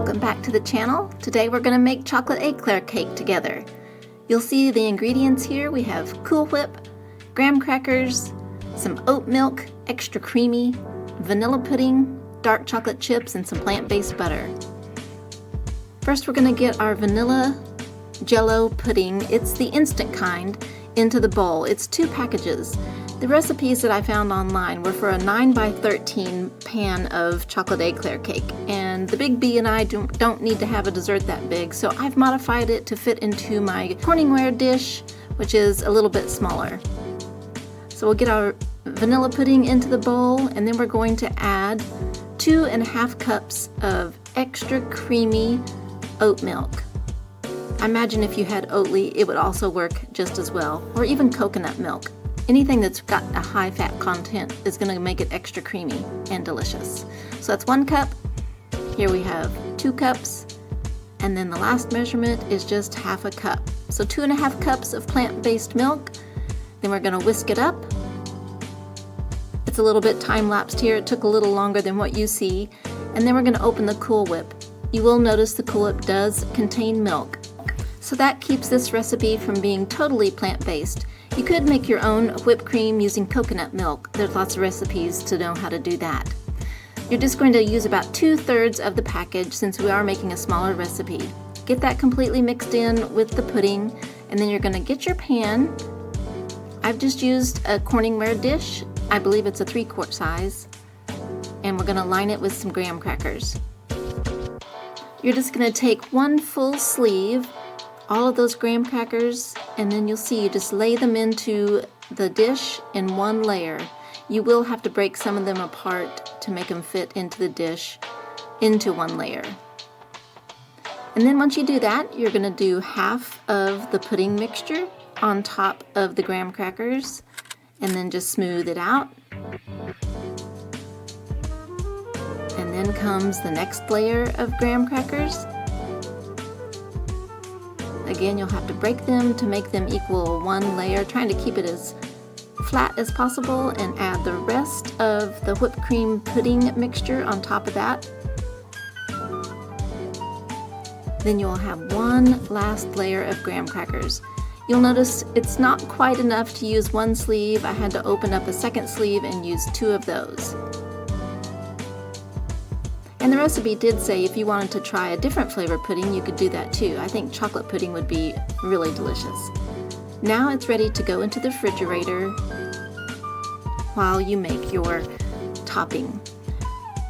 Welcome back to the channel. Today we're going to make chocolate eclair cake together. You'll see the ingredients here. We have Cool Whip, graham crackers, some oat milk, extra creamy, vanilla pudding, dark chocolate chips, and some plant-based butter. First we're going to get our vanilla jello pudding, it's the instant kind, into the bowl. It's 2 packages. The recipes that I found online were for a 9x13 pan of chocolate eclair cake, and the Big B and I don't need to have a dessert that big, so I've modified it to fit into my Corningware dish, which is a little bit smaller. So we'll get our vanilla pudding into the bowl, and then we're going to add 2½ cups of extra creamy oat milk. I imagine if you had Oatly, it would also work just as well, or even coconut milk. Anything that's got a high fat content is going to make it extra creamy and delicious. So that's 1 cup. Here we have 2 cups. And then the last measurement is just ½ cup. So 2½ cups of plant-based milk. Then we're going to whisk it up. It's a little bit time-lapsed here. It took a little longer than what you see. And then we're going to open the Cool Whip. You will notice the Cool Whip does contain milk. So that keeps this recipe from being totally plant-based. You could make your own whipped cream using coconut milk. There's lots of recipes to know how to do that. You're just going to use about 2/3 of the package since we are making a smaller recipe. Get that completely mixed in with the pudding, and then you're going to get your pan. I've just used a Corningware dish. I believe it's a 3-quart size. And we're going to line it with some graham crackers. You're just going to take 1 full sleeve, all of those graham crackers, and then you'll see you just lay them into the dish in 1 layer. You will have to break some of them apart to make them fit into the dish into 1 layer. And then once you do that, you're going to do half of the pudding mixture on top of the graham crackers and then just smooth it out. And then comes the next layer of graham crackers. Again, you'll have to break them to make them equal 1 layer, trying to keep it as flat as possible, and add the rest of the whipped cream pudding mixture on top of that. Then you'll have 1 last layer of graham crackers. You'll notice it's not quite enough to use 1 sleeve. I had to open up a 2nd sleeve and use 2 of those. And the recipe did say if you wanted to try a different flavor pudding, you could do that too. I think chocolate pudding would be really delicious. Now it's ready to go into the refrigerator while you make your topping.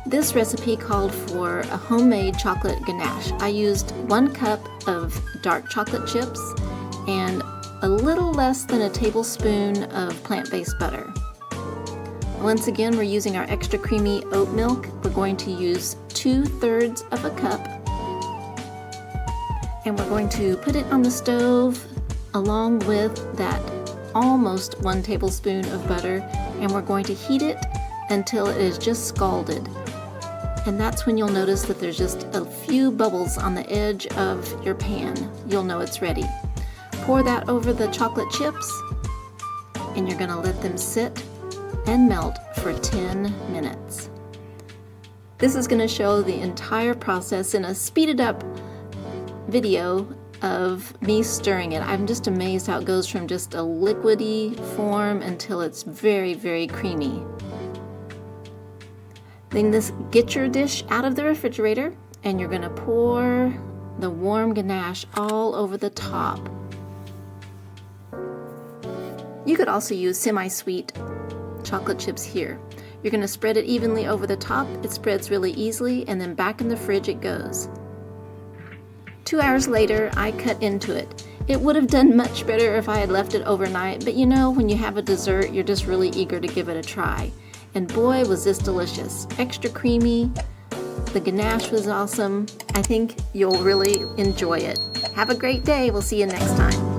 This recipe called for a homemade chocolate ganache. I used 1 cup of dark chocolate chips and a little less than a tablespoon of plant-based butter. Once again, we're using our extra creamy oat milk. We're going to use 2/3 of a cup. And we're going to put it on the stove along with that almost 1 tablespoon of butter. And we're going to heat it until it is just scalded. And that's when you'll notice that there's just a few bubbles on the edge of your pan. You'll know it's ready. Pour that over the chocolate chips, and you're going to let them sit and melt for 10 minutes. This is going to show the entire process in a speeded up video of me stirring it. I'm just amazed how it goes from just a liquidy form until it's very, very creamy. Then get your dish out of the refrigerator, and you're going to pour the warm ganache all over the top. You could also use semi-sweet chocolate chips here. You're going to spread it evenly over the top. It spreads really easily, and then back in the fridge it goes. 2 hours later, I cut into it. It would have done much better if I had left it overnight, but you know, when you have a dessert, you're just really eager to give it a try. And boy, was this delicious. Extra creamy. The ganache was awesome. I think you'll really enjoy it. Have a great day. We'll see you next time.